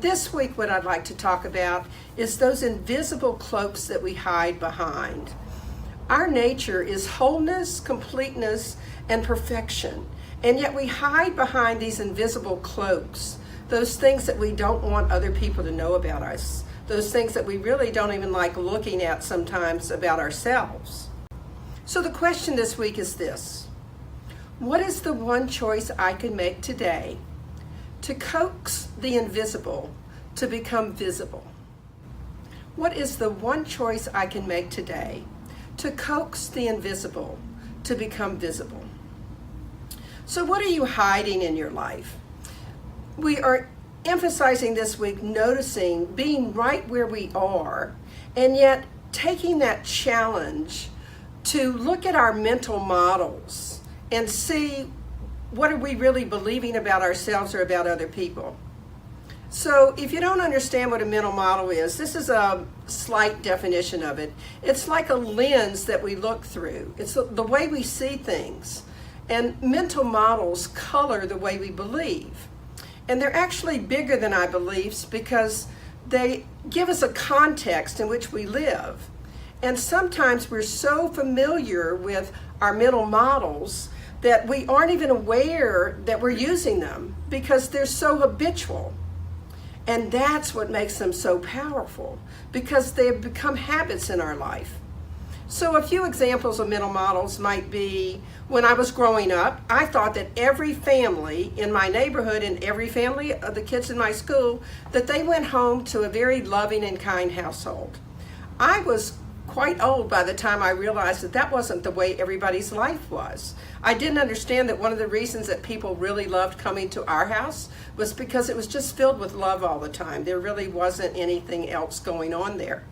This week, what I'd like to talk about is those invisible cloaks that we hide behind. Our nature is wholeness, completeness, and perfection, and yet we hide behind these invisible cloaks, those things that we don't want other people to know about us, those things that we really don't even like looking at sometimes about ourselves. So the question this week is this: what is the one choice I can make today to coax the invisible to become visible? What is the one choice I can make today to coax the invisible to become visible? So what are you hiding in your life? We are emphasizing this week noticing being right where we are, and yet taking that challenge to look at our mental models and see what are we really believing about ourselves or about other people. So if you don't understand what a mental model is, this is a slight definition of it. It's like a lens that we look through. It's the way we see things. And mental models color the way we believe. And they're actually bigger than our beliefs because they give us a context in which we live. And sometimes we're so familiar with our mental models that we aren't even aware that we're using them because they're so habitual. And that's what makes them so powerful, because they've become habits in our life. So a few examples of mental models might be, when I was growing up, I thought that every family in my neighborhood and every family of the kids in my school, that they went home to a very loving and kind household. I was quite old by the time I realized that that wasn't the way everybody's life was. I didn't understand that one of the reasons that people really loved coming to our house was because it was just filled with love all the time. There really wasn't anything else going on there.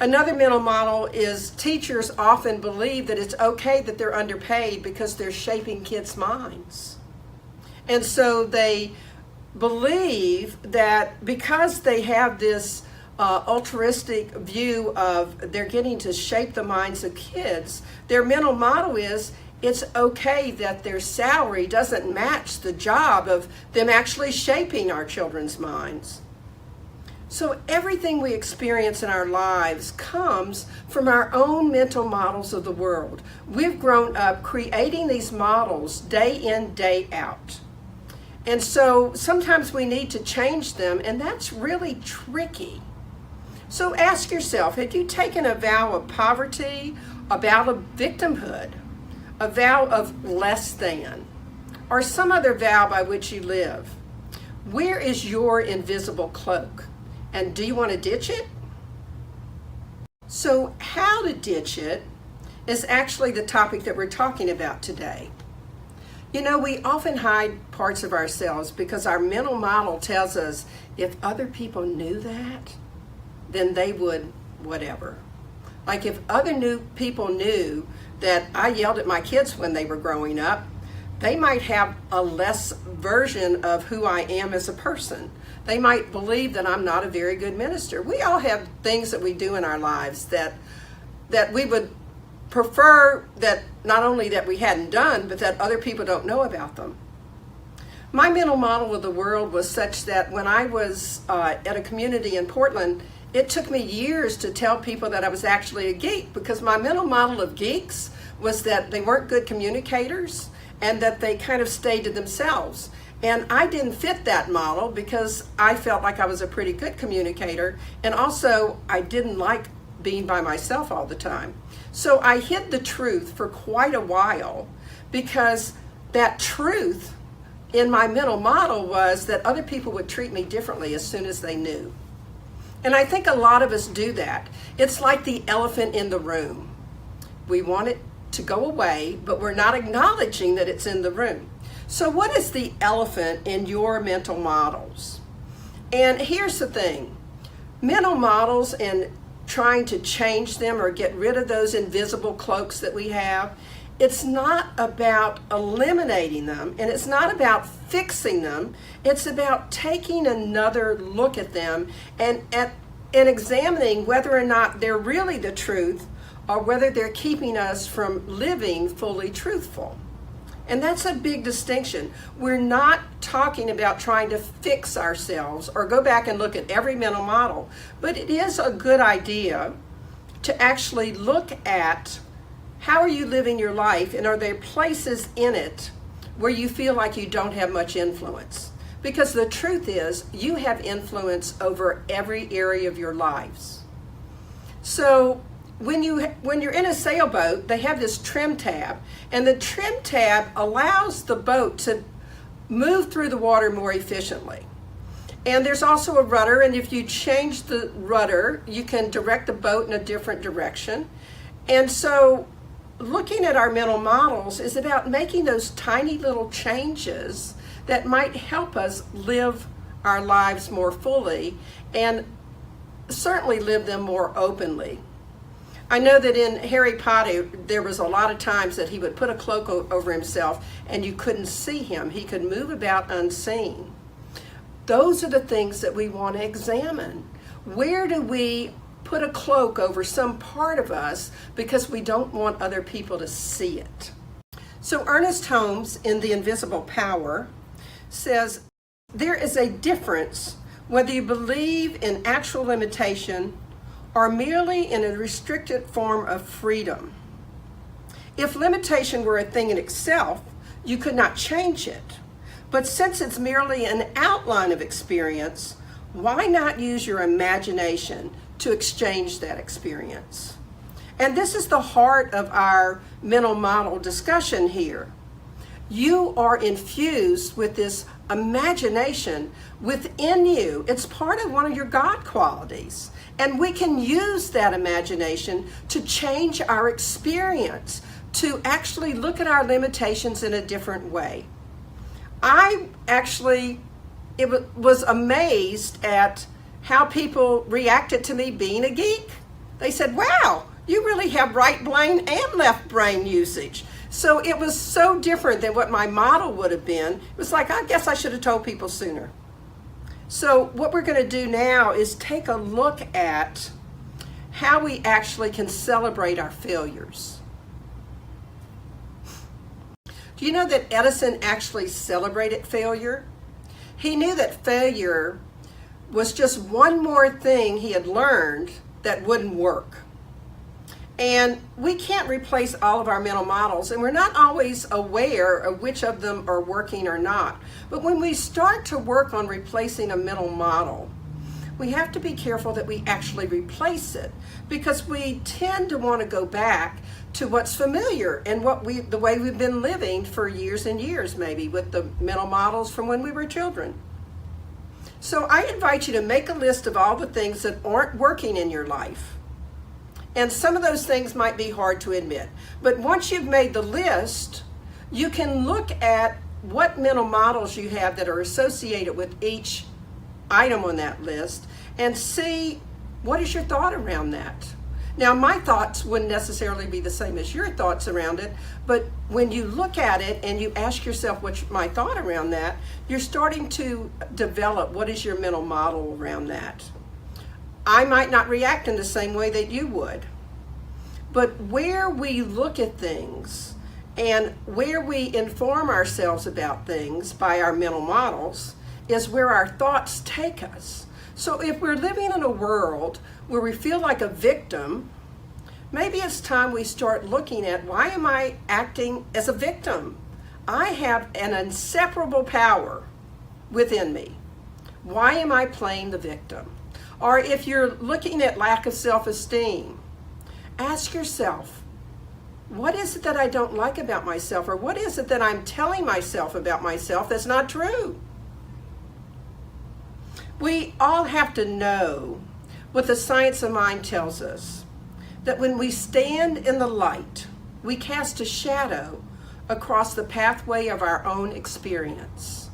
Another mental model is teachers often believe that it's okay that they're underpaid because they're shaping kids' minds. And so they believe that because they have this altruistic view of they're getting to shape the minds of kids, their mental model is it's okay that their salary doesn't match the job of them actually shaping our children's minds. So everything we experience in our lives comes from our own mental models of the world. We've grown up creating these models day in, day out. And so sometimes we need to change them, and that's really tricky. So ask yourself, have you taken a vow of poverty, a vow of victimhood, a vow of less than, or some other vow by which you live? Where is your invisible cloak? And do you want to ditch it? So how to ditch it is actually the topic that we're talking about today. You know, we often hide parts of ourselves because our mental model tells us if other people knew that, then they would whatever. Like if other people knew that I yelled at my kids when they were growing up, they might have a less version of who I am as a person. They might believe that I'm not a very good minister. We all have things that we do in our lives that we would prefer that not only that we hadn't done, but that other people don't know about them. My mental model of the world was such that when I was at a community in Portland, it took me years to tell people that I was actually a geek, because my mental model of geeks was that they weren't good communicators and that they kind of stayed to themselves. And I didn't fit that model because I felt like I was a pretty good communicator, and also I didn't like being by myself all the time. So I hid the truth for quite a while, because that truth in my mental model was that other people would treat me differently as soon as they knew. And I think a lot of us do that. It's like the elephant in the room. We want it to go away, but we're not acknowledging that it's in the room. So what is the elephant in your mental models? And here's the thing. Mental models and trying to change them or get rid of those invisible cloaks that we have, it's not about eliminating them, and it's not about fixing them. It's about taking another look at them and examining whether or not they're really the truth, or whether they're keeping us from living fully truthful. And that's a big distinction. We're not talking about trying to fix ourselves or go back and look at every mental model, but it is a good idea to actually look at how are you living your life, and are there places in it where you feel like you don't have much influence? Because the truth is, you have influence over every area of your lives. So when you're in a sailboat, they have this trim tab, and the trim tab allows the boat to move through the water more efficiently. And there's also a rudder, and if you change the rudder, you can direct the boat in a different direction. And so looking at our mental models is about making those tiny little changes that might help us live our lives more fully and certainly live them more openly. I know that in Harry Potter, there was a lot of times that he would put a cloak over himself and you couldn't see him. He could move about unseen. Those are the things that we want to examine. Where do we put a cloak over some part of us because we don't want other people to see it? So Ernest Holmes in The Invisible Power says, there is a difference whether you believe in actual limitation or merely in a restricted form of freedom. If limitation were a thing in itself, you could not change it. But since it's merely an outline of experience, why not use your imagination to exchange that experience? And this is the heart of our mental model discussion here. You are infused with this imagination within you. It's part of one of your God qualities. And we can use that imagination to change our experience, to actually look at our limitations in a different way. I actually was amazed at how people reacted to me being a geek. They said, wow, you really have right brain and left brain usage. So it was so different than what my model would have been. It was like, I guess I should have told people sooner. So what we're going to do now is take a look at how we actually can celebrate our failures. Do you know that Edison actually celebrated failure? He knew that failure was just one more thing he had learned that wouldn't work. And we can't replace all of our mental models, and we're not always aware of which of them are working or not. But when we start to work on replacing a mental model, we have to be careful that we actually replace it, because we tend to want to go back to what's familiar and the way we've been living for years and years, maybe with the mental models from when we were children. So I invite you to make a list of all the things that aren't working in your life. And some of those things might be hard to admit. But once you've made the list, you can look at what mental models you have that are associated with each item on that list and see what is your thought around that. Now, my thoughts wouldn't necessarily be the same as your thoughts around it, but when you look at it and you ask yourself what's my thought around that, you're starting to develop what is your mental model around that. I might not react in the same way that you would, but where we look at things and where we inform ourselves about things by our mental models is where our thoughts take us. So if we're living in a world where we feel like a victim, maybe it's time we start looking at, why am I acting as a victim? I have an inseparable power within me. Why am I playing the victim? Or if you're looking at lack of self-esteem, ask yourself, what is it that I don't like about myself? Or what is it that I'm telling myself about myself that's not true? We all have to know what the science of mind tells us, that when we stand in the light, we cast a shadow across the pathway of our own experience.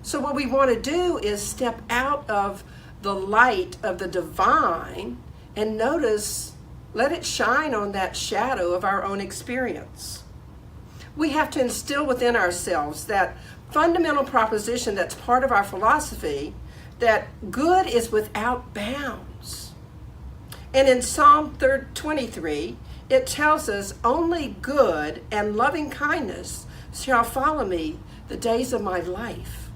So what we want to do is step out of the light of the divine and notice, let it shine on that shadow of our own experience. We have to instill within ourselves that fundamental proposition that's part of our philosophy, that good is without bounds. And in Psalm 23, it tells us only good and loving kindness shall follow me the days of my life.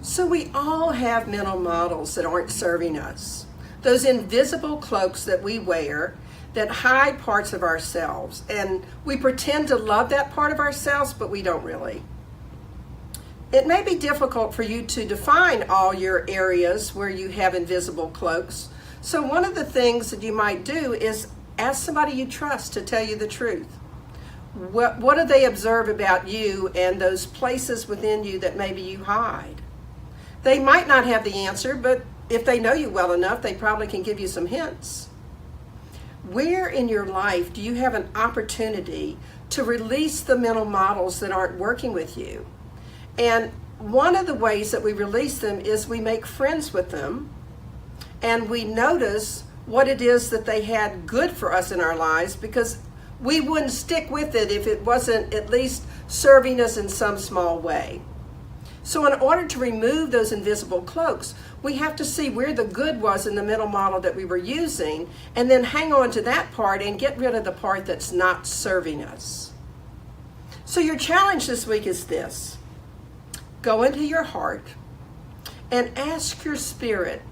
So we all have mental models that aren't serving us. Those invisible cloaks that we wear that hide parts of ourselves. And we pretend to love that part of ourselves, but we don't really. It may be difficult for you to define all your areas where you have invisible cloaks. So one of the things that you might do is ask somebody you trust to tell you the truth. What do they observe about you and those places within you that maybe you hide? They might not have the answer, but if they know you well enough, they probably can give you some hints. Where in your life do you have an opportunity to release the mental models that aren't working with you? And one of the ways that we release them is we make friends with them, and we notice what it is that they had good for us in our lives, because we wouldn't stick with it if it wasn't at least serving us in some small way. So in order to remove those invisible cloaks, we have to see where the good was in the mental model that we were using, and then hang on to that part and get rid of the part that's not serving us. So your challenge this week is this. Go into your heart and ask your spirit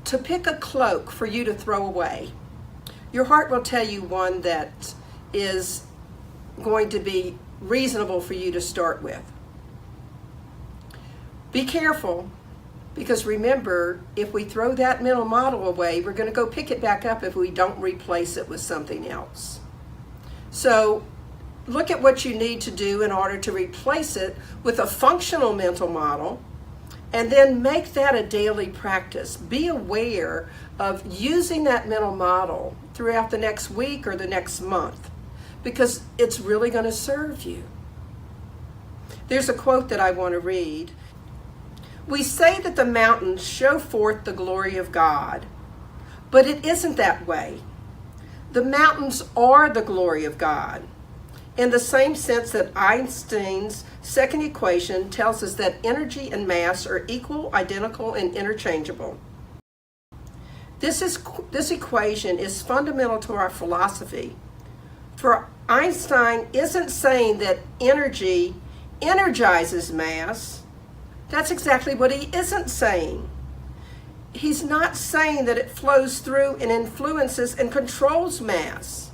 to pick a cloak for you to throw away. Your heart will tell you one that is going to be reasonable for you to start with. Be careful, because remember, if we throw that mental model away, we're going to go pick it back up if we don't replace it with something else. So look at what you need to do in order to replace it with a functional mental model, and then make that a daily practice. Be aware of using that mental model throughout the next week or the next month, because it's really going to serve you. There's a quote that I want to read. We say that the mountains show forth the glory of God, but it isn't that way. The mountains are the glory of God, in the same sense that Einstein's second equation tells us that energy and mass are equal, identical, and interchangeable. This equation is fundamental to our philosophy. For Einstein isn't saying that energy energizes mass. That's exactly what he isn't saying. He's not saying that it flows through and influences and controls mass.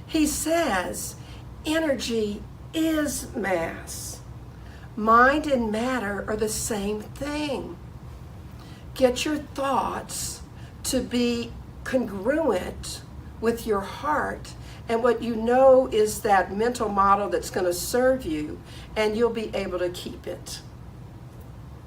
He says energy is mass. Mind and matter are the same thing. Get your thoughts to be congruent with your heart and what you know is that mental model that's going to serve you, and you'll be able to keep it.